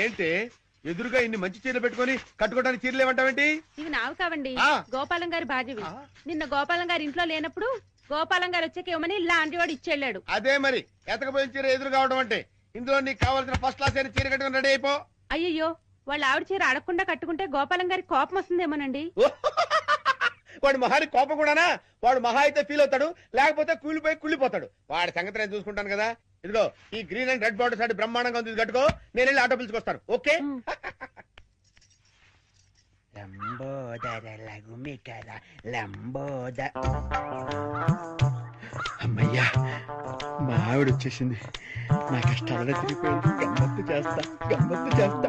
ఏంటి ఎదురుగా ఇన్ని మంచి చీరలు పెట్టుకొని కట్టుకోవడానికి చీరలు ఏమంటావేంటి? ఇవి నావు కావండి, గోపాలం గారి బాధ్యవి. నిన్న గోపాలం గారి ఇంట్లో లేనప్పుడు గోపాలం గారు వచ్చాక ఇవ్వమని లాంటి వాడు ఇచ్చేళ్ళాడు. అదే మరి ఎతకపోయిన చీర ఎదురు కావడం అంటే. ఇందులో నీకు కావాల్సిన ఫస్ట్ క్లాస్ అయిన చీర కట్టుకుని రెడీ అయిపో. అయ్యయ్యో, వాళ్ళ ఆవిడ చీర అడగకుండా కట్టుకుంటే గోపాలం గారికి కోపం వస్తుందేమోనండి. వాడు మహాని కోపం కూడానా? వాడు మహా అయితే ఫీల్ అవుతాడు, లేకపోతే కూలిపోయి కుళ్ళిపోతాడు. వాడి సంగతి నేను చూసుకుంటాను కదా. ఇదిగో ఈ green and red border sorry బ్రహ్మాండంగా ఉంది, కట్టుకో. నేను వెళ్ళి ఆటో పిలుచుకొస్తాను. ఓకే? అమ్మయ్యా, మా ఆవిడ వచ్చేసింది. నా కష్టాలనే తిరిగిపోయింది. గమ్మత్తు చేస్తా.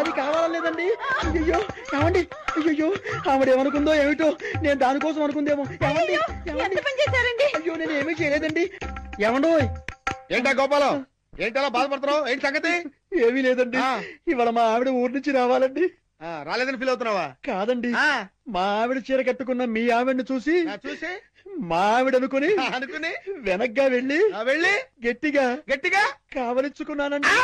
అది కావాలేదండి. అయ్యో ఏమండి, అయ్యో ఆవిడ ఏమనుకుందో ఏమిటో, నేను దానికోసం అనుకుందేమో. అయ్యో నేను ఏమీ చేయలేదండి. ఏమండో? ఏంటా గోపాలం, ఏంటలా బాధపడుతున్నావు? ఏంటి సంగతి? ఏమీ లేదండి, ఇవాళ మా ఆవిడ ఊరి నుంచి రావాలండి. రాలేదని ఫీల్ అవుతున్నావా? కాదండి, మా ఆవిడ చీర కట్టుకున్న మీ ఆవిడని చూసి మా ఆవిడ అనుకుని వెనక్గా వెళ్ళి గట్టిగా కావలించుకున్నానండి.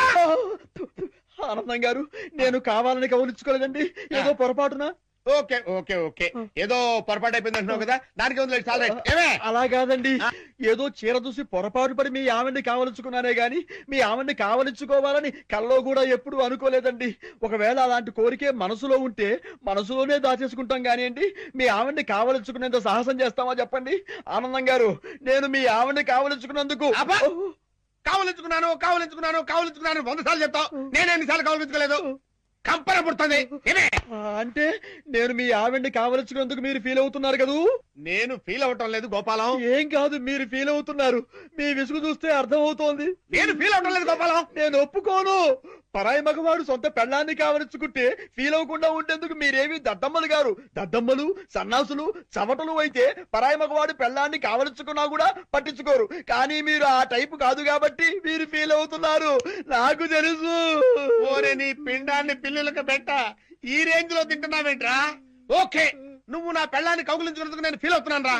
ఆనందం గారు, నేను కావాలని కవలించుకోలేదండి, ఏదో పొరపాటున. ఓకే ఓకే ఓకే, ఏదో పొరపాటు అయిపోయింది అంటున్నావు కదా, దానికి అలా కాదండి. ఏదో చీర చూసి పొరపాటు పడి మీ ఆవిడ్ని కావలించుకున్నానే గాని మీ ఆవిడ్ని కావలించుకోవాలని కల్లో కూడా ఎప్పుడు అనుకోలేదండి. ఒకవేళ అలాంటి కోరికే మనసులో ఉంటే మనసులోనే దాచేసుకుంటాం కానివ్వండి, మీ ఆవిడ్ని కావలించుకునేంత సాహసం చేస్తామా చెప్పండి? ఆనందం గారు, నేను మీ ఆవిడ్ని కావలించుకున్నందుకు కావలించుకున్నాను 100 సార్లు చెప్తావు. నేను ఎన్నిసార్లు కావలించుకోలేదు? కంపన పుడుతుంది. అంటే నేను మీ ఆవిడ్ని కావలించుకున్నందుకు మీరు ఫీల్ అవుతున్నారు కదూ? నేను ఫీల్ అవటం లేదు గోపాలం. ఏం కాదు, మీరు ఫీల్ అవుతున్నారు. మీ విసుగు చూస్తే అర్థం అవుతోంది. నేను ఫీల్ అవటం లేదు గోపాలం. నేను ఒప్పుకోను. పరాయి మగవాడు సొంత పెళ్ళాన్ని కావలించుకుంటే ఫీల్ అవ్వకుండా ఉండేందుకు మీరేమి దద్దమ్మలు గారు? దద్దమ్మలు, సన్నాసులు, చవటలు అయితే పరాయి మగవాడు పెళ్ళాన్ని కావలించుకున్నా కూడా పట్టించుకోరు. కానీ మీరు ఆ టైపు కాదు కాబట్టి మీరు ఫీల్ అవుతున్నారు. నాకు తెలుసు. ఓరే నీ పిండాన్ని పిల్లలకు పెట్ట, ఈ రేంజ్ లో తింటున్నావేంట్రా? ఓకే, నువ్వు నా పెళ్ళాన్ని కౌగులించుకున్నందుకు నేను ఫీల్ అవుతున్నాను రా.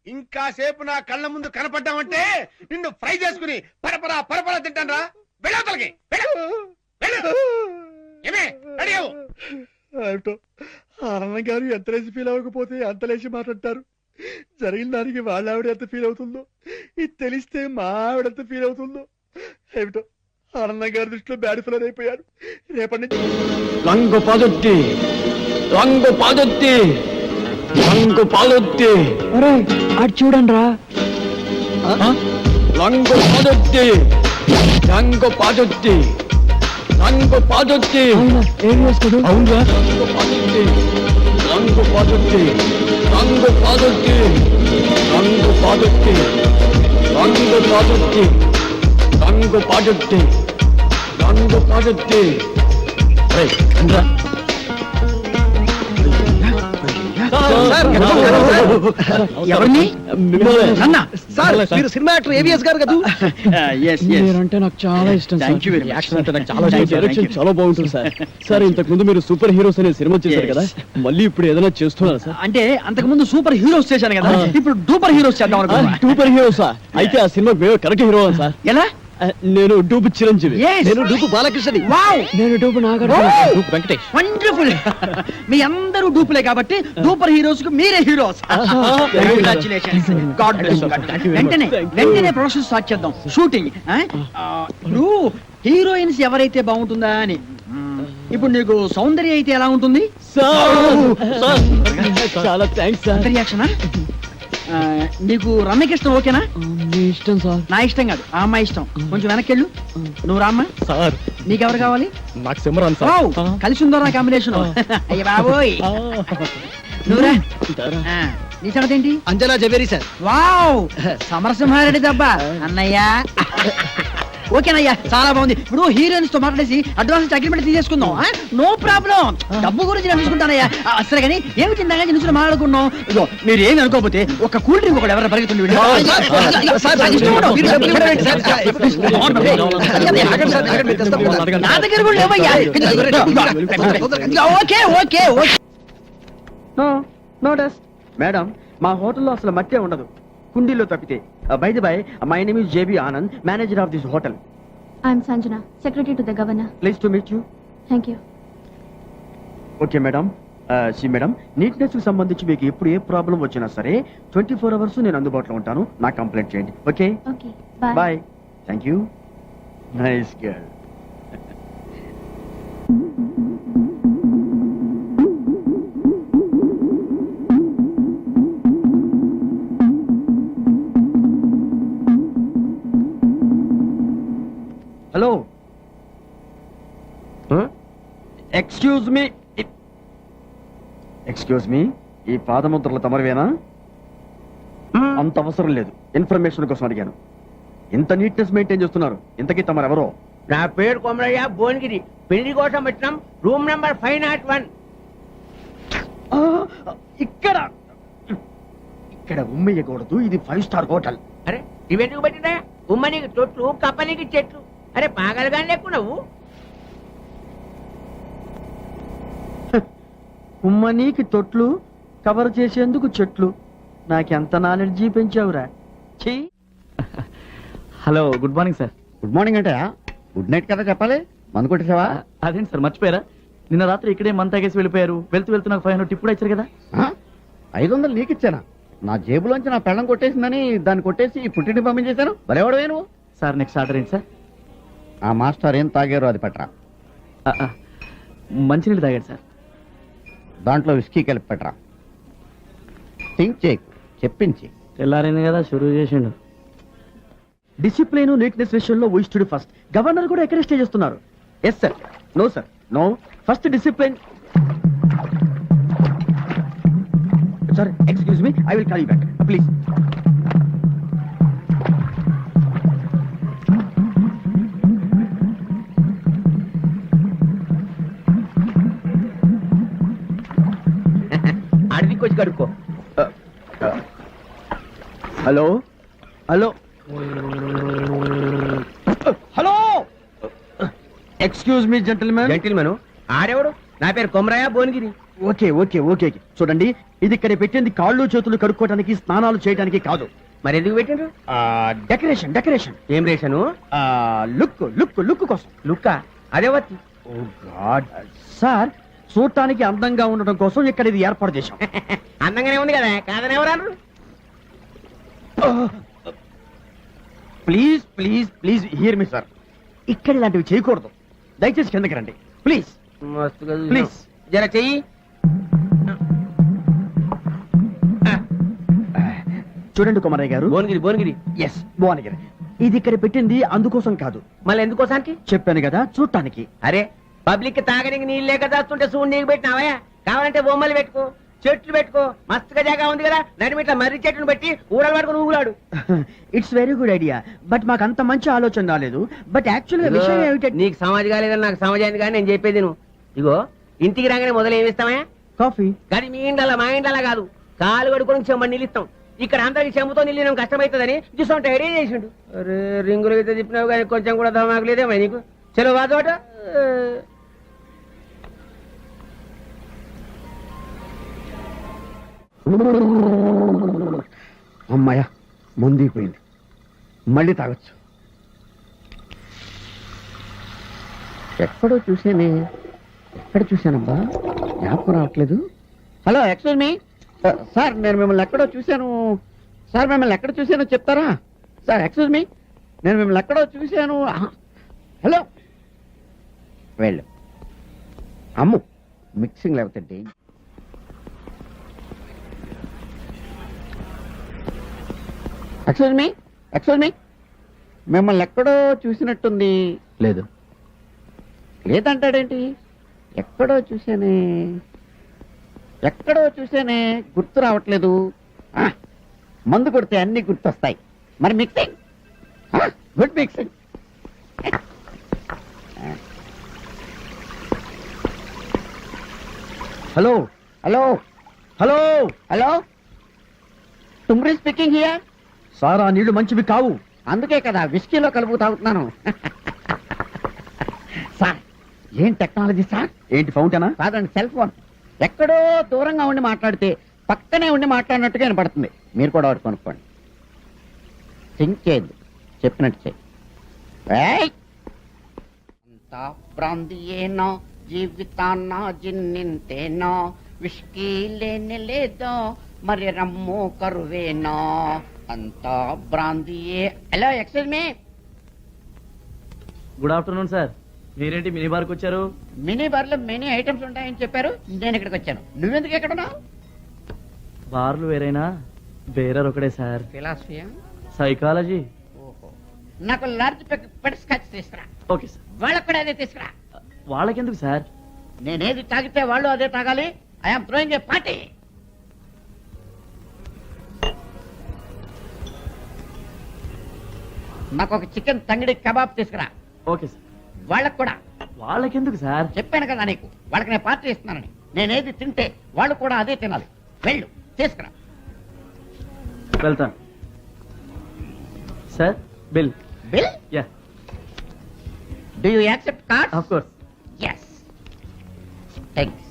ఇంకా సేపు నా కళ్ళ ముందు కనపడ్డావంటే నిన్ను ఫ్రై చేసుకుని పరపరా తింటాను రా. వెళ్ళవతలకి ఆనందం గారు ఎంత లేచి ఫీల్ అవ్వకపోతే అంత లేచి మాట్లాడతారు. జరిగిన దానికి వాళ్ళ ఆవిడ ఎంత ఫీల్ అవుతుందో, ఇది తెలిస్తే మా ఆవిడ ఎంత ఫీల్ అవుతుందో ఏమిటో. ఆనందం గారి దృష్టిలో బ్యాడ్ ఫీలర్ అయిపోయారు. రేపటి నుంచి రంగు పాదొత్తి అటు చూడండి రా. రంగు పాదొత్తి ఏం వేసుకోడు? అవునురా, రంగు పాదొత్తి ఎవరిని? మీరు సినిమా యాక్టర్ ఏవిఎస్ గారు కదా? మీరంటే నాకు చాలా ఇష్టం. చాలా బాగుంటుంది సార్. సార్, ఇంతకు ముందు మీరు సూపర్ హీరోస్ అనే సినిమా చేశారు కదా, మళ్ళీ ఇప్పుడు ఏదైనా చేస్తున్నారు సార్? అంటే అంతకు ముందు సూపర్ హీరోస్ చేశాను కదా, ఇప్పుడు డూపర్ హీరోస్ చేద్దాం అనుకున్నా. డూపర్ హీరోసా? అయితే ఆ సినిమా కరెక్ట్ హీరో సార్. ఎలా? నేను డూపు చిరంజీవి. నేను డూపు బాలకృష్ణని. నేను డూపు నాగార్జున. డూపు వెంకటేష్. వండర్ఫుల్. మీ అందరూ డూపులే కాబట్టి డూపర్ హీరోస్ కు మీరే హీరోస్. వెంటనే ప్రొడక్షన్ స్టార్ట్ చేద్దాం, షూటింగ్. ఇప్పుడు హీరోయిన్స్ ఎవరైతే బాగుంటుందా అని. ఇప్పుడు నీకు సౌందర్య అయితే ఎలా ఉంటుంది? చాలా థ్యాంక్స్ సార్. రియాక్షనా? నీకు రమ్యకృష్ణ ఓకేనా? మీ ఇష్టం సార్. నా ఇష్టం కాదు, ఆ అమ్మాయి ఇష్టం. కొంచెం వెనక్కెళ్ళు. నువ్వు రామ్మా. సార్, నీకెవరు కావాలి? నాకు సిమరన్ సార్. కలిసి ఉందో నా కాంబినేషన్. అయ్య బాబోయ్. నువ్వురా. నీ సంగతి ఏంటి? అంజనా జవేరి సార్. వావ్, సమరసింహారెడ్డి దెబ్బ అన్నయ్య. ఓకేనయ్యా, చాలా బాగుంది. ఇప్పుడు హీరోయిన్స్ తో మాట్లాడేసి అడ్వాన్స్ అగ్రిమెంట్ తీసేసుకుందాం. నో ప్రాబ్లం, డబ్బు గురించి నేను చూసుకుంటానయ్యా. సరే కానీ ఏమి తిందాగా నిన్ను మాట్లాడుకున్నాం. ఇదో మీరు ఏమి అనుకోకపోతే ఒక కూల్ డ్రింక్ ఒకటి ఎవరైనా పరిగెత్తుంది. నా దగ్గర కూడా లేవయ్యా. Okay okay okay. No dust madam, మా హోటల్లో అసలు మట్టే ఉండదు. కుండీలో తప్పితే. By the by, my name is JB Anand, manager of this hotel. I'm Sanjana, secretary to the governor. Please to meet you. Thank you. Okay madam. Madam, neatness కి సంబంధించి మీకు ఎప్పుడు ఏ ప్రాబ్లం వచ్చినా సరే 24 అవర్స్ నేను అందుబాటులో ఉంటాను. నాకు కంప్లైంట్ చేయండి. Okay Okay, bye. Bye. Thank you. Nice girl. Hello, excuse me. Excuse me, ఈ పాదముద్రలు తమరివేనా? అంత అవసరం లేదు, ఇన్ఫర్మేషన్ కోసం అడిగాను. ఇంత నీట్నెస్ మెయింటైన్ చేస్తున్నారు, ఇంతకీ తమరెవరో? నా పేరు కొమరయ్య భువనగిరి. పెళ్లి కోసం వచ్చినాం. Room number 501. ఇక్కడ ఇక్కడ ఉమ్మేయకూడదు, ఇది 5 స్టార్ హోటల్. అరే ఇవెందుకు పెట్టినా? ఉమ్మనికి తొట్లు, కప్పనికి చెట్లు. అరే పాగలుగాని లేకు నువ్వు. ఉమ్మనీకి తొట్లు, కవర్ చేసేందుకు చెట్లు. నాకెంత నాలెడ్జీ పెంచావురా. ఛీ. Hello, good morning sir. Good morning అంటే గుడ్ నైట్ కదా చెప్పాలి. మందు కొట్టేసావా? అదేంటి సార్ మర్చిపోయారా? నిన్న రాత్రి ఇక్కడే మంత తాగేసి వెళ్ళిపోయారు. వెళ్తూ నాకు 500 టిప్ కూడా ఇచ్చారు కదా. 500 నీకు ఇచ్చానా? నా జేబులోంచి నా పెళ్ళం కొట్టేసిందని దాన్ని కొట్టేసి పుట్టింటి పంపించేశాను. బలేవాడు నువ్వు. సార్ నెక్స్ట్ ఆర్డర్ ఏంటి సార్? ఆ మాస్టర్ ఏం తాగారో అది పట్టరా. మంచినీళ్ళు తాగాడు సార్. దాంట్లో విస్కీ కలిపి పెట్టరా. థింక్ చేయకు, చెప్పించి. తెల్లారైంది కదా, షురూ చేసిండు. డిసిప్లిన్, నీట్నెస్ విషయంలో వీ స్టడీ ఫస్ట్. గవర్నర్ కూడా ఎక్కడ స్టే చేస్తున్నారు. Yes sir. No sir, no. First discipline. Sir excuse me, I will call you back please. అడవికి వచ్చి కడుక్కో. Hello hello hello, excuse me gentlemen. Gentlemen ఆడెవడు? నా పేరు Komaraiah Bhuvanagiri. Okay okay okay చూడండి, ఇది ఇక్కడ పెట్టింది కాళ్ళు చేతులు కడుక్కోవడానికి, స్నానాలు చేయడానికి కాదు. మరి ఎందుకు పెట్టిండ్రు? Decoration decoration. ఏం రేషను? లుక్ లుక్ లుక్ కోసం. లుక్క అదే వత్తి. ఓ గాడ్ సార్, చూడటానికి అందంగా ఉండటం కోసం ఇక్కడ ఇది ఏర్పాటు చేశాం. అందంగానే ఉంది కదా, కాదని ఎవరన్నారు? Please please please here me sir, ఇక్కడ ఇలాంటివి చేయకూడదు. దయచేసి కిందకి రండి ప్లీజ్. మస్తుగా ప్లీజ్. జర చెయ్యి. చూడండి కుమారయ్య గారు. భువనగిరి భువనగిరి. ఎస్ భువనగిరి. ఇది ఇక్కడ పెట్టింది అందుకోసం కాదు. మళ్ళీ ఎందుకోసానికి? చెప్పాను కదా, చూడటానికి. అరే పబ్లిక్ కి తాగడానికి నీళ్ళు లేక దాస్తుంటే చూడు నీకు పెట్టినావా? కావాలంటే బొమ్మలు పెట్టుకో, చెట్లు పెట్టుకో, మస్తుగా జాగా ఉంది కదా. నడిమిట్ల మర్రి చెట్టును పెట్టి ఊడలు పట్టుకుని ఊగులాడు. It's very good idea, but మాకు అంత మంచి ఆలోచన రాలేదు. బట్ యాక్చువల్ గా విషయం ఏమిటంటే, నీకు సమాజ్ కాలేదని నాకు సమాజ్ అయింది కానీ నేను చెప్పేది నువ్వు. ఇగో ఇంటికి రాగానే మొదలు ఏమిస్తామా? కాఫీ. కానీ మీ ఇండ్ల మా ఇండ్ల కాదు, కాలు కడుకొని చెమ్మని నీళ్ళు ఇస్తాం. ఇక్కడ అందరికి చెంబుతో నీళ్ళు కష్టమవుతుందని చూసుకుంటే ఐడియా చేసిండు. అరే రింగులు అయితే తిప్పినావు కానీ కొంచెం కూడా దమాకు లేదేమో నీకు. చలో వాదోట. అమ్మాయ ముందిపోయింది, మళ్ళీ తాగొచ్చు. ఎక్కడో చూసానే, ఎక్కడ చూశానబ్బా, జ్ఞాపకం రావట్లేదు. హలో ఎక్స్క్యూజ్ మీ సార్, నేను మిమ్మల్ని ఎక్కడో చూశాను సార్. మిమ్మల్ని ఎక్కడ చూశానో చెప్తారా సార్? ఎక్స్క్యూజ్ మీ, నేను మిమ్మల్ని ఎక్కడో చూశాను. హలో వెళ్ళు. అమ్ము మిక్సింగ్ లేకపోతే ఎక్స్క్యూజ్ మీ, మిమ్మల్ని ఎక్కడో చూసినట్టుంది. లేదు. లేదంటాడేంటి? ఎక్కడో చూసానే గుర్తు రావట్లేదు. మందు కొడితే అన్ని గుర్తొస్తాయి. మరి mixing, good mixing. Hello hello hello hello, Thumri speaking here. Sir, ఆ నీళ్లు మంచివి కావు. అందుకే కదా విస్కీలో కలుపు తాగుతున్నాను. సార్ ఏం టెక్నాలజీ సార్? ఏంటి ఫౌంటైనా? కాదండి, సెల్ ఫోన్. ఎక్కడో దూరంగా ఉండి మాట్లాడితే పక్కనే ఉండి మాట్లాడినట్టుగా వినపడుతుంది. మీరు కూడా ఒకటి కొనుక్కోండి. థింక్ చేయదు, చెప్పినట్టు చెయ్యి. అంతా ప్రాంతియేనో జీవితాన్న జిన్నింతేనో విష్కీ లేని లేదో మరి రమ్ము కరువేనో అంతా బ్రాందియే. Hello, excuse me. Good afternoon sir. మీరేంటి మినీ బార్కి వచ్చారు? మినీ బార్ లో మెనీ ఐటమ్స్ ఉంటాయని చెప్పారు, నేను ఇక్కడికి వచ్చాను. నువ్వెందుకు ఎక్కడ ఉన్నావు? బార్లు వేరైనా బేరర్ ఒకడే సార్. ఫిలాసఫియా? సైకాలజీ. ఓహో, నాకు లార్జ్ పెట్ స్కాచ్ తీసుకురా. Okay sir. వాళ్ళకు కూడా అదే తీసుకురా. వాళ్ళకెందుకు సార్? నేనేది తాగితే వాళ్ళు అదే తాగాలి. I'm throwing a party. నాకు ఒక చికెన్ తంగిడి కబాబ్ తీసుకురా. Okay sir. వాళ్ళకు కూడా. వాళ్ళకెందుకు సార్? చెప్పాను కదా నీకు, వాళ్ళకి నేను పార్టీ ఇస్తున్నానని. నేనేది తింటే వాళ్ళు కూడా అదే తినాలి. వెళ్ళు, తీసుకురా. వెళ్తాను sir. Bill. Bill? Yeah, do you accept card? Of course. Yes. Thanks.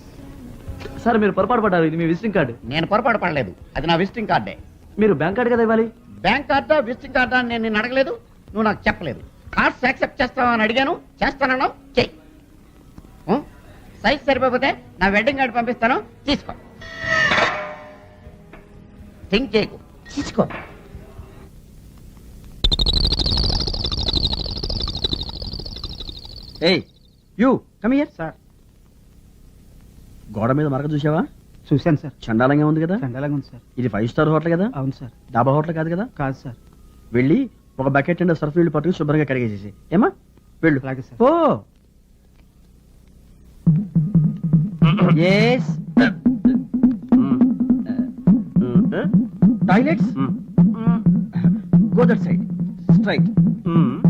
Sir మీరు పొరపాటు పడ్డారు, ఇది మీ విజిటింగ్ కార్డు. నేను పొరపాటు పడలేదు, అది నా విజిటింగ్ కార్డే. మీరు బ్యాంక్ కార్డు కదా ఇవ్వాలి. బ్యాంక్ కార్డా విజిటింగ్ కార్డా అని నేను నిన్ను అడగలేదు, నువ్వు నాకు చెప్పలేదు. కార్డ్స్ యాక్సెప్ట్ చేస్తావా అని అడిగాను, చేస్తానన్నావు, చెయ్యి. సైజ్ సరిపోతే నా వెడ్డింగ్ కార్డు పంపిస్తాను, తీసుకో. థింక్ చేయకు, తీసుకో. ఏయ్ యూ కమ్ హియర్ సార్. గోడ మీద మరక చూసావా? చూశాను సార్. చండాలంగా ఉంది కదా? చండాలంగా ఉంది సార్. ఇది 5 స్టార్ హోటల్ కదా? అవును సార్. డాబా హోటల్ కాదు కదా? కాదు సార్. వెళ్ళి ఒక బకెట్ అండ్ సర్ఫ్ నీళ్ళు పట్టుకుని శుభ్రంగా కడిగేసేసి ఏమా వెళ్ళు. అలాగే sir. Oh yes toilets go that side straight.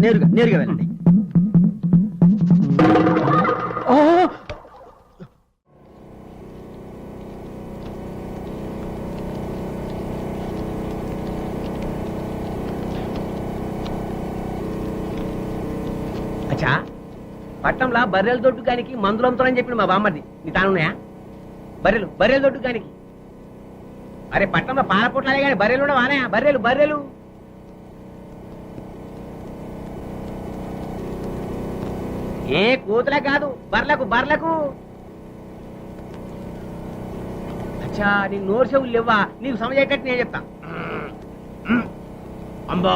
నేరుగా వెళ్ళండి. ఓ అచ్చా, పట్టంలా బర్రెల దొడ్డు కానికి మందులు అమ్ముతారని చెప్పిన మా బామ్మది నీ తానున్నాయా? బర్రెల దొడ్డు కానికి. అరే పట్టంలో పాల పొట్లాలే కానీ బర్రెలు కూడా వానాయా? బర్రెలు ఏ కోతులే కాదు, బర్లకు. అచ్చా, నీకు నోరు చెవులు లేవా? నీకు సమజేటట్టు నేను చెప్తా. అంబా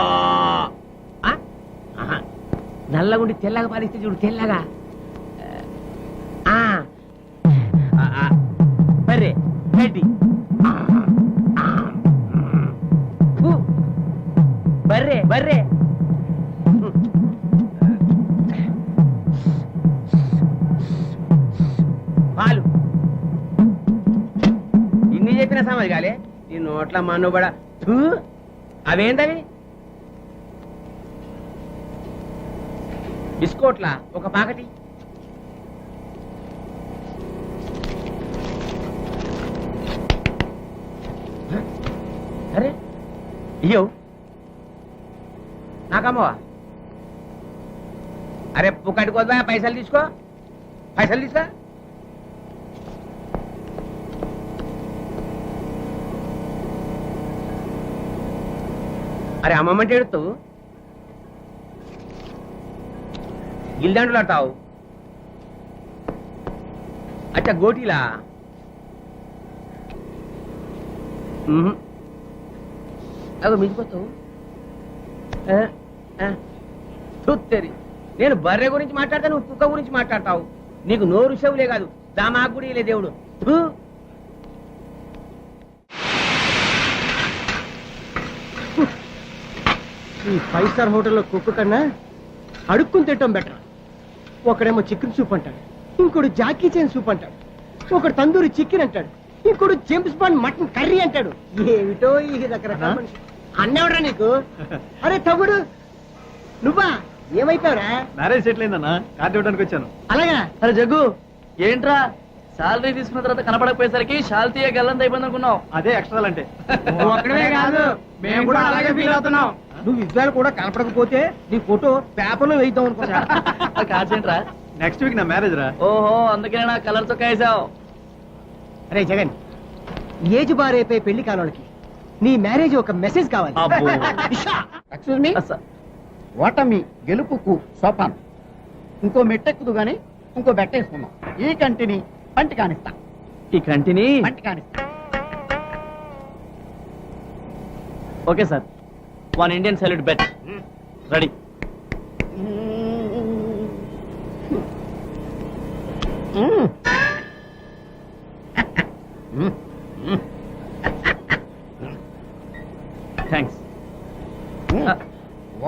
నల్లగుండి తెల్లగా పాలిస్తే చూడు, తెల్లగా. బర్రె గడ్డి. బర్రె పాలు. ఇన్ని చెప్పిన సమజ్ కాలే నీ నోట్ల మనుబడ. అవేంటవి? బిస్కోట్లా ఒక పాకటి. అరే ఇయ్యో నాకమ్మవా? అరే పుక్కటి కొద్దా, పైసలు తీసుకో. అరే అమ్మమ్మంటే ఎడుతావు, గిల్దండులు ఆడతావు. అచ్చా గోటీలా? అదో మించిపోతావు. చూత్తేరి, నేను బర్రె గురించి మాట్లాడతా, నువ్వు కుక్క గురించి మాట్లాడతావు. నీకు నోరు చెవులే కాదు, దామాకు కూడా లే దేవుడు. ఈ 5 స్టార్ హోటల్లో కుక్క కన్నా అడుక్కుని తింటాం బెటర్. ఒకడేమో చికెన్ సూప్ అంటాడు, ఇంకోడు జాకీ చైన్ సూప్ అంటాడు, ఒకడు తందూరి చికెన్ అంటాడు, ఇంకోడు జేమ్స్ బాండ్ మటన్ కర్రీ అంటాడు. ఏమిటో ఈ రకరకాల మనిషి. అన్నెవడరా నీకు? అరే తమ్ముడు, నువ్వా? ఏమైపోయావురా? మ్యారేజ్ సెటిల్ అయిందన్నా, కార్డు ఇవ్వడానికి వచ్చాను. అలాగా? అరే జగ్గు, ఏంట్రా శాలరీ తీసుకున్న తర్వాత కనపడకపోయేసరికి శాల్తీయ గల్లంత అయిపోయింది అనుకున్నావు? అదే ఎక్స్ట్రా అంటే. ఒక్కడే కాదు, మేము కూడా అలాగే ఫీల్ అవుతున్నాం. నువ్వు విజయాలు కూడా కనపడకపోతే నీ ఫోటో పేపర్లో వేద్దాం అనుకున్నా. కాసేంట్రా? నెక్స్ట్ వీక్ నా మ్యారేజ్ రా. ఓహో, అందుకే నా కలర్ చొక్కా వేసావు. అరే జగన్, ఏజ్ బారైపోయి పెళ్లి కాలోళ్ళకి నీ మ్యారేజ్ ఒక మెసేజ్ కావాలి. అబ్బో. ఎక్స్క్యూజ్ మీ, సార్ ఓటమి గెలుపుకు సోపానం. ఇంకో మెట్టెక్కుదు గాని ఇంకో బెట్టేసుకున్నాం. ఈ కంటిని పంటి కానిస్తా, ఈ కంటిని పంటి కానిస్తా. Okay sir, 1 Indian salute bet ready. Thanks.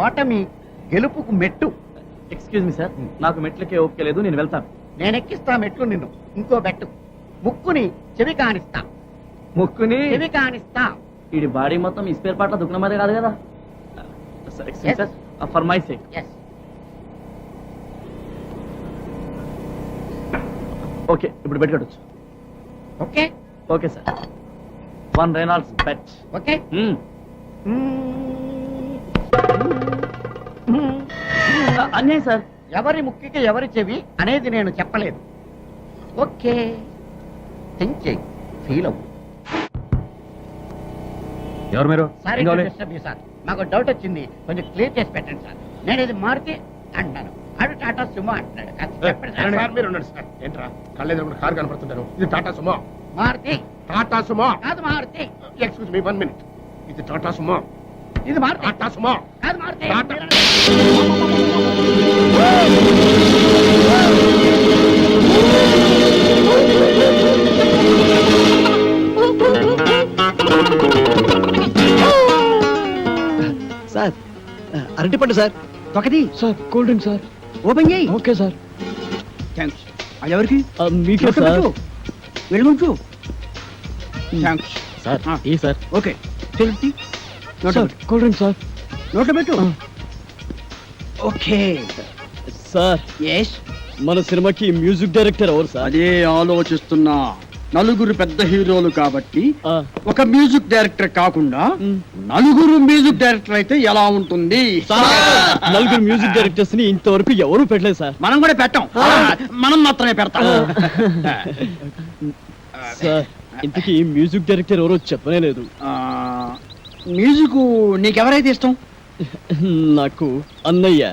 ఓటమి గెలుపుకు మెట్టు. ఎక్స్క్యూజ్ మీ సార్, నాకు మెట్లకే ఓకే లేదు, నేను వెళ్తాను. నేనెక్కిస్తా మెట్లు నిన్ను. ఇంకో బెట్టు. ముక్కుని చెవి కానిస్తా, ముక్కుని చెవి కానిస్తా. వీడి బాడీ మొత్తం ఈ స్పేర్ పార్ట్ల దుకాణం అదే కాదు కదా. Excuse sir, for my sake. Yes. Okay, ఇప్పుడు బెట్ కట్టొచ్చు. Okay okay sir, 1 Reynolds bet. Okay. అన్యాయం సార్. ఎవరి ముక్కికి ఎవరి చెవి అనేది నేను చెప్పలేదు. ఓకే, థింక్ చేయి, ఫీల్ అవ్వు. ఎవరు మీరు? సారీ ఏం కావాలి? Disturb you sir. మాకు డౌట్ వచ్చింది, కొంచెం క్లియర్ చేసి పెట్టండి సార్. నేను ఇది మారుతి అంటున్నాను, ఆడు టాటా సుమో అంటున్నాడు. కాస్త చెప్పండి సార్. సార్ మీరు ఉండండి సార్. ఏంట్రా కళ్ళెదురు కారు కనపడుతుంటారు. ఇది టాటా సుమో. మారుతి టాటా సుమో. కాదు మారుతి. Excuse me 1 minute. ఇది టాటా సుమో. ఇది మారుతి టాటా సుమో. కాదు మారుతి. టాటా. సార్ అరటిపండు సార్. ఒకటి sir cool drink sir. Open చేయి. Okay sir. థ్యాంక్స్. అది ఎవరికి? మీకే సార్. వెళ్ళుంచు. థ్యాంక్స్ సార్ ఆ. ఈ సార్. ఓకే, తెలుసు. Sir cool drink sir. నోట్లో పెట్టు. ఓకే. Sir yes. మన సినిమాకి మ్యూజిక్ డైరెక్టర్ ఎవరు సార్? అదే ఆలోచిస్తున్నా. నలుగురు పెద్ద హీరోలు కాబట్టి ఆ. ఒక మ్యూజిక్ డైరెక్టర్ కాకుండా నలుగురు మ్యూజిక్ డైరెక్టర్ అయితే ఎలా ఉంటుంది? నలుగురు మ్యూజిక్ డైరెక్టర్స్ ని ఇంతవరకు ఎవరు పెట్టలేదు సార్. మనం కూడా పెట్టాం. మనం మాత్రమే పెడతాం. సార్ ఇంతకీ మ్యూజిక్ డైరెక్టర్ ఎవరో చెప్పనే లేదు. మ్యూజిక్ నీకెవరైతే ఇష్టం? నాకు అన్నయ్య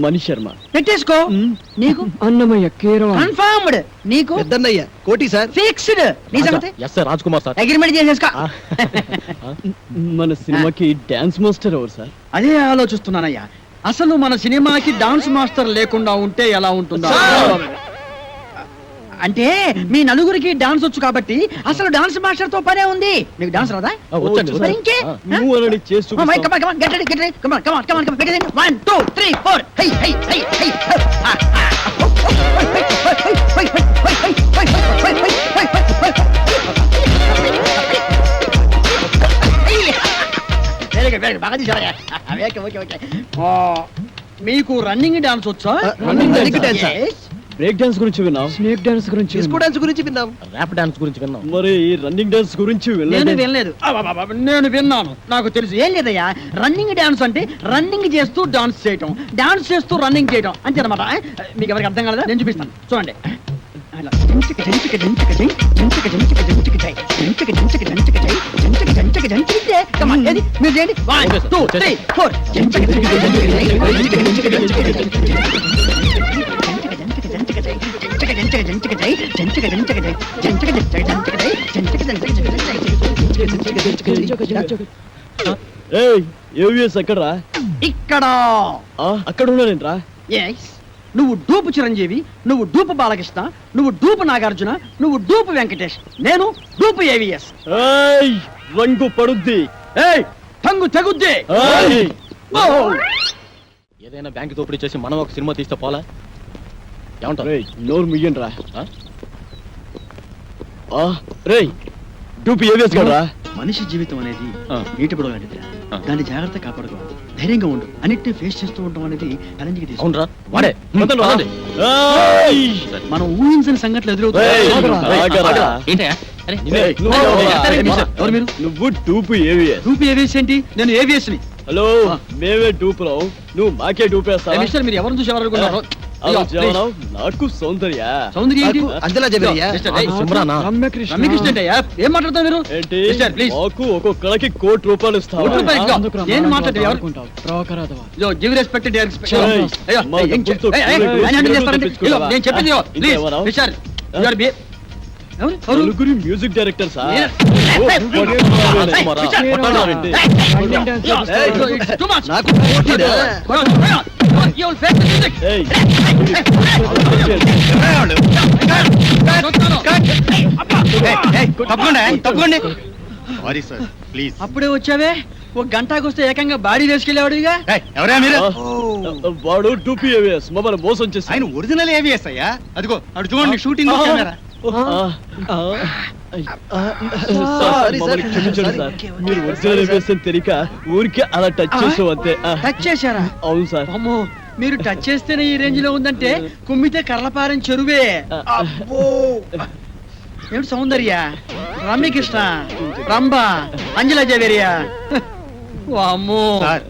మణి శర్మ. పెట్టేసుకో. నీకు అన్నమయ్య కేరళ. కన్ఫర్మ్డ్. నీకు పెద్దన్నయ్య కోటి సార్. ఫిక్స్డ్. నీ సంగతి yes sir, Raj Kumar sir. Agreement చేసేసుకో. మన సినిమాకి డాన్స్ మాస్టర్ ఎవరు సార్? అదే ఆలోచిస్తున్నానయ్యా. అసలు మన సినిమాకి డాన్స్ మాస్టర్ లేకుండా ఉంటే ఎలా ఉంటుందా? అంటే మీ నలుగురికి డాన్స్ వచ్చు కాబట్టి అసలు డాన్స్ మాస్టర్ తో పనే ఉంది. నీకు డాన్స్ రాదా? మరి ఇంకే? నువ్వు అనని చేసి Come on, చూపిస్తా. come on, come on, get ready, get ready. Come on, come on, come on, come on. Get ready. 1, 2, 3, 4. Hey, hey, hey, hey. Very good, very good. బాగా తీసావయ్యా. Okay, okay, okay. మీకు running dance వచ్చా? Running dance, sir. Yes. Break dance గురించి విన్నాం, snake dance గురించి disco dance గురించి విన్నాం, rap dance గురించి విన్నాం. మరి ఈ రన్నింగ్ డాన్స్ గురించి నేను వినలేదు. వినలేదు. నేను విన్నాను, నాకు తెలుసు. ఏం లేదయ్యా, రన్నింగ్ డాన్స్ అంటే రన్నింగ్ చేస్తూ డాన్స్ చేయటం, డాన్స్ చేస్తూ రన్నింగ్ చేయటం అంతే అనమాట. మీకు ఎవరికి అర్థం కాలేదా? నేను చూపిస్తాను, చూడండి. అలా. జంచిక జంచిక జంచిక జై, జంచిక జంచిక జంచిక జై, జంచిక జంచిక జంచిక జై, జంచిక జంచిక జంచిక జై. Come on, ఏది? మీరు చేయండి. 1, 2, 3, 4. జంచిక జంచిక జంచిక జై, జంచిక జంచిక జంచిక జై, జంచిక జంచిక జంచిక జై, జంచిక జంచిక జై, జంచిక జంచిక జై, జంచిక జై, జంచిక జంచిక జై. ఏయ్, ఏవిఎస్ ఎక్కడరా? ఇక్కడ. అక్కడ ఉన్నానేంట్రా? ఎస్. నువ్వు డూపు చిరంజీవి, నువ్వు డూపు బాలకృష్ణ, నువ్వు డూపు నాగార్జున, నువ్వు డూపు వెంకటేష్, నేను డూపు ఏవిఎస్. ఏయ్, రంగు పడుద్ది. ఏయ్, టంగు తెగుద్ది. ఏయ్. ఏదైనా బ్యాంక్ దోపిడీ చేసి మనం ఒక సినిమా తీస్తే పోలా? ఏమంటారు? రేయ్, నోరు ముయ్యండి రా. రేయ్, డూపు ఏవిఎస్ కదరా? మనిషి జీవితం అనేది ఆ. నీటి పొడవు లాంటిదిరా. దాన్ని జాగ్రత్త కాపాడుకోవాలి, ధైర్యంగా ఉండు, అన్నిటిని ఫేస్ చేస్తూ ఉండడం అనేది ఛాలెంజ్కి తీసుకుంటా. అవునరా, వాడే మొత్తం రాదండి. ఏయ్. మనం ఊహించిన సంఘటనలు ఏయ్, ఎదురవుతాయి. ఆగరా. ఏంటయ్యా? అరే, ఏయ్, నువ్వు ఎవరు మీరు? నువ్వు డూపు ఏవిఎస్. డూపు ఏవిఎస్ ఏంటి? నేను ఏవిఎస్ ని. హలో, మేమే డూపులో, నువ్వు మాకే డూపేస్తా. మిస్టర్, మీరు ఎవరిని చూసి ఎవరు అనుకున్నారు? నాకు సౌందర్య సౌందర్య ఏంటి? అంజలా జబరియా మిస్టర్, ఏయ్, సుమ్రానా రమ్యకృష్ణ ఏంటయ్యా? ఏం మాట్లాడతావు మీరు? ఏంటి మిస్టర్, ప్లీజ్. మాకు ఒక్కొక్కడికి ₹1 కోటి రూపాయలు ఇదిగో. నేను మాట్లాడే గివ్ రెస్పెక్ట్ నేను చెప్పింది ఇదిగో. Please, mister, you are be- ఎవరు? ఎవరు? నలుగురి మ్యూజిక్ డైరెక్టర్ సార్ నేను- It's too much. నాకు పోటీదా? You will face the music. తప్పకుండా సారీ సార్ ప్లీజ్ అప్పుడే వచ్చావే, ఒక గంటకు వస్తే ఏకంగా బాడీ వేసుకెళ్ళేవాడుగా. ఎవరా మీరు వాడు టూపీ ఏవిఎస్ మమ్మల్ని మోసం చేసి ఆయన ఒరిజినల్ ఏవిఎస్ అయ్యా అదిగో అటు చూడండి షూటింగ్ కెమెరా మమ్మల్ని క్షమించండి సార్ మీరు ఒరిజినల్ ఏవిఎస్ అని తెలియక ఊరికే అలా టచ్ చేసాం అంతే టచ్ చేశారా? అవును సార్ అమ్మో, మీరు టచ్ చేస్తేనే ఈ రేంజ్ లో ఉందంటే కుమ్మితే కర్లపారం చెరువే. అబ్బో, ఏమిటి సౌందర్య, రమ్యకృష్ణ, రంభ, అంజలా జవేరియా. అమ్మో, సార్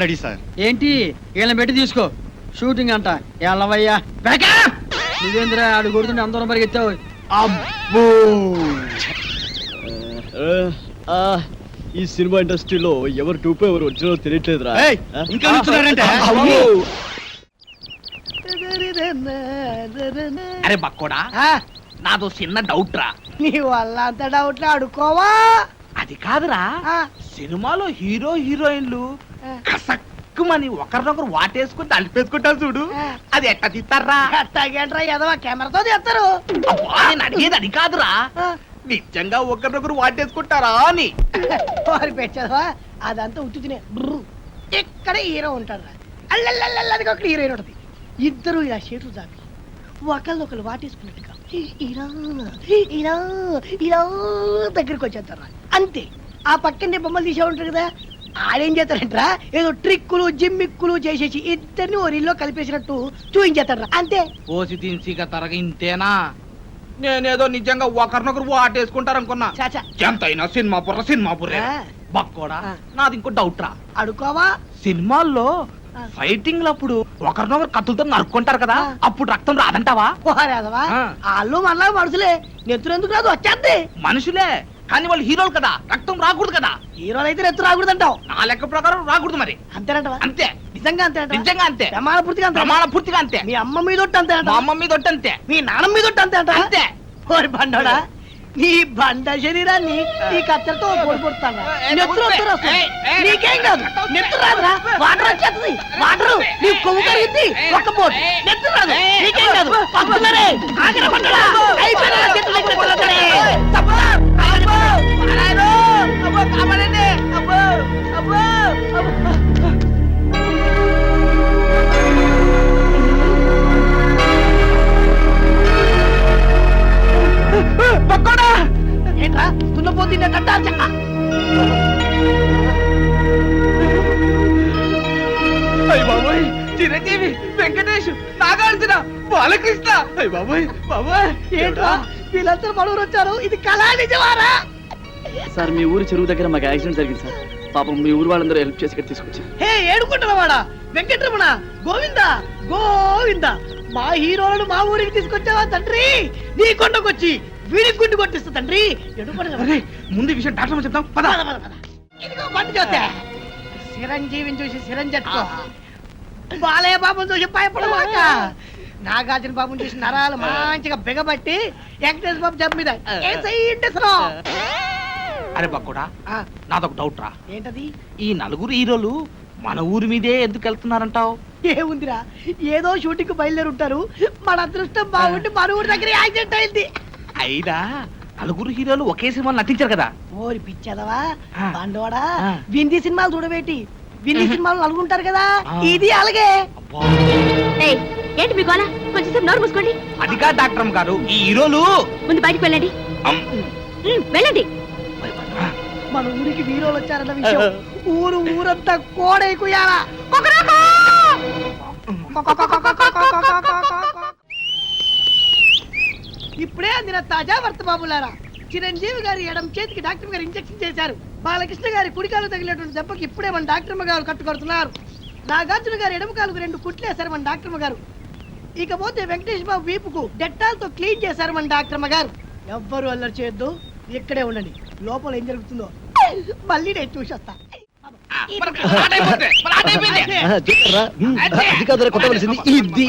రెడీ సార్ ఏంటి వీళ్ళని పెట్టి తీసుకో, షూటింగ్ అంట. ఎల్లవయ్యా నువ్వేంద్ర ఆడు కొడుతుంటే అందరం పరిగెత్తావు. అబ్బో, ఈ సినిమా ఇండస్ట్రీలో ఎవరు టూపీ ఎవరు ఒరిజినల్ తెలియట్లేదురా ఏయ్, ఇంకా నిల్చున్నారంటే? అరే బక్కోడా, నాదో చిన్న డౌట్ రా. నీ వల్ల అంత డౌట్లు అడుకోవా. అది కాదురా, సినిమాలో హీరో హీరోయిన్లు కసక్కుమని ఒకరినొకరు వాటేసుకుని తలిపేసుకుంటారు చూడు, అది ఎట్ట తీస్తారా? అట్టాగేంట్రా ఎదవా, కెమెరాతో తీస్తారు. అబ్బా, నేను అడిగేది అది కాదురా, నిజంగా ఒకరినొకరు వాటేసుకుంటారా అని. వారి పెట్టదవా, అదంతా ఉత్తునే. ఇక్కడ హీరో ఉంటాడు, అల్లల్లల్లది ఒక హీరోయిన్ ఉంటుంది. ఇద్దరు ఇలా షేట్లు చాపి ఒకళ్ళొకరు వాటేసుకున్నట్టుగా ఇలా ఇలా ఇలా దగ్గరికి వచ్చేస్తారా అంతే. ఆ పక్కనే బొమ్మలు తీసే ఉంటారు కదా, ఆడేం చేస్తారంటరా ఏదో ట్రిక్కులు జిమ్మిక్కులు చేసేసి ఇద్దరిని ఓ రీల్లో కలిపేసినట్టు చూపించేస్తారా అంతే. ఓసి తిన్సిగా తరగ ఇంతేనా? నేనేదో నిజంగా ఒకరినొకరు వాటేసుకుంటారనుకున్నా. చాచా ఎంతైనా సినిమా బుర్రే బక్కోడా. నాది ఇంకో డౌట్ రా, అడుకోవా. సినిమాల్లో ఫైటింగ్ అప్పుడు ఒకరినొకరు కత్తులతో నరుక్కుంటారు కదా, అప్పుడు రక్తం రాదంటావా? పోరాదవా, వాళ్ళు మనలా మనుషులే, నెత్తురెందుకు రాదు వచ్చేద్ది. మనుషులే కానీ వాళ్ళు హీరోలు కదా, రక్తం రాకూడదు కదా. హీరోలు అయితే నెత్తు రాకూడదంటావు. నా లెక్క ప్రకారం రాకూడదు మరి. అంతేనంటవా? అంతే, నిజంగా అంతేనంట. నిజంగా అంతే, ప్రమాణ పూర్తిగా అంతే. ప్రమాణ పూర్తిగా అంతే. మీ అమ్మ మీద ఒట్టు అంతేనంట. మా అమ్మ మీద ఒట్టు అంతే, మీ నాన్న మీద ఒట్టు అంతే అంట. అంతే. ఓరి బండోడా, నీ బండ శరీరాన్ని నీ కత్తెరతో పొడి పొడుతాను. నీకేం కాదు, నెత్తు రాదురా, వాటర్ వచ్చేస్తుంది. వాటర్ నీ కొవ్వు కరిగింది, ఒక్క పోటు నెత్తు రాదు, నీకేం కాదు. పట్టుకున్నారే, ఆగిన బండోడా, అయిపోయినా చెట్టు దగ్గర కొలతరే. తప్పదా? అబ్బో, నారాయణో, అబ్బో, కాపాడండి, అబ్బో, అబ్బో, అబ్బో. పక్కోడా, ఏంట్రా తున్నపోతుండే కట్టా చెక్క. అయ్య బాబోయ్, చిరంజీవి, వెంకటేష్, నాగార్జున, బాలకృష్ణ. అయ్య బాబోయ్, బాబోయ్, ఏంట్రా వీళ్ళందరూ మనూరు వచ్చారు, ఇది కళా నిజమారా? సార్ మీ ఊరు చెరువు దగ్గర మాకు యాక్సిడెంట్ జరిగింది సార్. పాపం మీ ఊరు వాళ్ళందరూ హెల్ప్ చేసి ఇక్కడ తీసుకొచ్చారు. హే ఏడుకుంటున్నవాడా, వెంకటరమణ, గోవింద గోవింద, మా హీరోలను మా ఊరికి తీసుకొచ్చావా తండ్రి? నీ కొండకొచ్చి వీడికి గుండు కొట్టిస్తా తండ్రి. అరే, ముందు ఈ విషయం డాక్టర్ చెప్తాం పద. ఇదిగో బండి చూస్తే చిరంజీవిని చూసి చిరంజట్టుకో, బాలయ్య బాబుని చూసి భయపడమాక, నాగార్జున బాబుని చూసి నరాలు మంచిగా బిగబట్టి వెంకటేశ్వర బాబు జబ్బు మీద అరే బక్కుడా, నాదొక డౌట్ రా. ఏంటది? ఈ నలుగురు హీరోలు మన ఊరి మీదే ఎందుకు వెళ్తున్నారంటావు? ఏముందిరా, ఏదో షూటింగ్ బయలుదేరి ఉంటారు, మన అదృష్టం బాగుండి మన ఊరి దగ్గర యాక్సిడెంట్ అయింది. అయినా నలుగురు హీరోలు ఒకే సినిమాలో నటించారు కదా. ఓరి పిచ్చదవా ఆ. బండోడా, ఆ. వింది సినిమాలు చూడబెట్టి వింది సినిమాలు నలుగుంటారు కదా, ఇది అలాగే. ఏంటి మీ గోల? కొంచెం నోరు మూసుకోండి. అది కాదు డాక్టర్ గారు, ఈ హీరోలు ముందు బయటికి వెళ్ళండి. వెళ్ళండి. మన ఊరికి వీరోలు వచ్చారన్న విషయం ఊరంతా కోడైకుయాలా. ఇప్పుడే అందిన తాజా వర్తమానులారా, చిరంజీవి గారి ఎడం చేతికి డాక్టర్ గారు ఇంజెక్షన్ చేశారు. బాలకృష్ణ గారి కుడికాలు తగిలినటువంటి దెబ్బకి ఇప్పుడే మన డాక్టర్ గారు కట్టుకొడుతున్నారు. నాగార్జున గారి ఎడమ కాలుకు 2 కుట్లేశారు మన డాక్టర్ గారు. ఇకపోతే వెంకటేష్ బాబు వీపుకు డెట్టాల్ తో క్లీన్ చేశారు మన డాక్టర్ గారు. ఎవ్వరు అల్లరి చేయొద్దు, ఇక్కడే ఉండండి. లోపల ఏం జరుగుతుందో మళ్ళీ నేను చూసొస్తా. అది కాదురా కొట్టవలసింది ఇది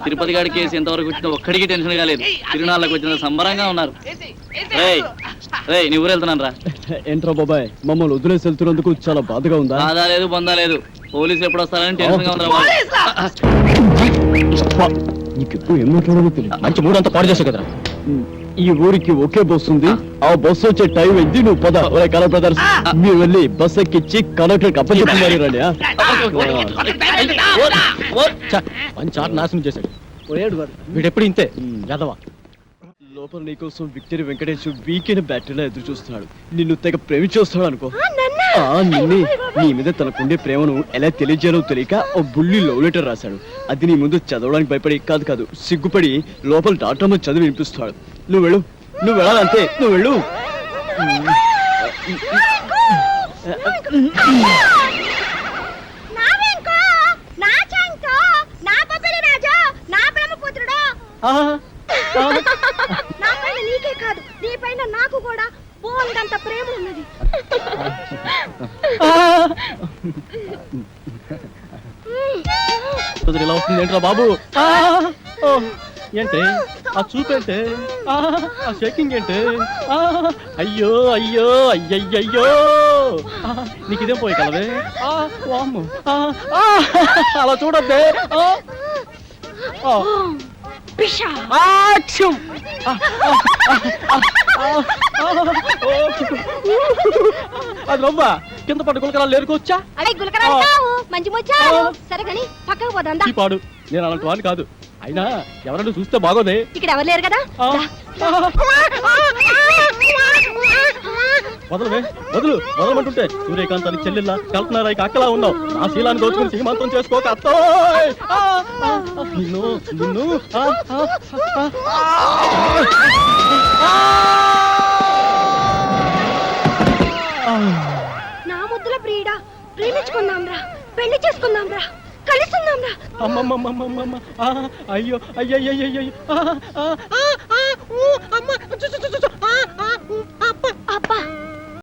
తిరుపతి గారి కేసు ఎంతవరకు వచ్చినా ఒక్కడికి టెన్షన్ కాలేదు. తిరునాళ్ళకి వచ్చిన సంబరంగా ఉన్నారు. రేయ్ రేయ్ నీ ఊరు వెళ్తున్నాను రా. ఏంట్రా బాబాయ్, మమ్మల్ని వదిలేసి వెళ్తున్నందుకు చాలా బాధగా ఉందా? బాధ లేదు, బందా లేదు. పోలీసులు ఎప్పుడు వస్తారని టెన్షన్ గా ఉన్నారు. నీకు ఎప్పుడు ఏం మాట్లాడాలో తెలియదు. మంచి మూడంతా పాడు చేసావు కదరా. ఈ ఊరికి ఒకే బస్సు ఉంది, ఆ బస్సు వచ్చే టైం అయింది. నువ్వు పద. కలర్ బ్రదర్స్, మీరు వెళ్ళి బస్ ఎక్కిచ్చి కండక్టర్ అప్పచెప్పమని రండి. మంచి ఆట నాశనం చేశాడు. వీడెప్పుడు ఇంతే యాదవా. లోపల నీకోసం విక్టరీ వెంకటేష్ వీకెండ్ బ్యాటరీలో ఎదురు చూస్తున్నాడు. నిన్ను తెగ ప్రేమించేస్తాడు అనుకో. నిన్నే నీ మీద తనకుండే ప్రేమను ఎలా తెలియజేయాలో తెలియక ఓ బుల్లి లవ్ లెటర్ రాశాడు. అది నీ ముందు చదవడానికి భయపడి కాదు సిగ్గుపడి లోపల డాక్టర్ చదివి వినిపిస్తాడు. నువ్వు వెళ్ళు, నువ్వు వెళ్ళాలంతే, నువ్వు వెళ్ళు. నీకే కాదు, నీ పైన నాకు కూడా బోల్డంత ప్రేమ ఉన్నది. ఇలా వస్తుంది ఏంట్రా బాబు? ఏంటి ఆ చూపేంటే, ఆ షేకింగ్ ఏంటి? అయ్యో అయ్యో అయ్యయ్యో, నీకు ఇదేం పోయి కలవే. అలా చూడద్దే. అది నవ్వా కింద పట్టు గులకరాలు లేరుకోవచ్చా? మంచి వచ్చావు సరే కానీ పక్కకు పోదా పాడు. నేను అలాంటి వాడిని కాదు. అయినా ఎవరైనా చూస్తే బాగోదే. ఇక్కడ ఎవరు లేరు కదా. వదలవే, వదలమంటుంటే సూర్యకాంతాన్ని చెల్లెల్లా కల్పనారాయి అక్కలా ఉన్నావు. నా శీలాన్ని దోచుకుని సీమంతం చేసుకోక అత్తో నిన్ను నిన్ను. నా ముద్దుల ప్రియుడా, ప్రేమించుకుందాం రా, పెళ్లి చేసుకుందాం రా, కలుసుకుందాం రా. అమ్మమ్మమ్మమ్మమ్మ, అయ్యో అయ్యయ్యో, అబ్బా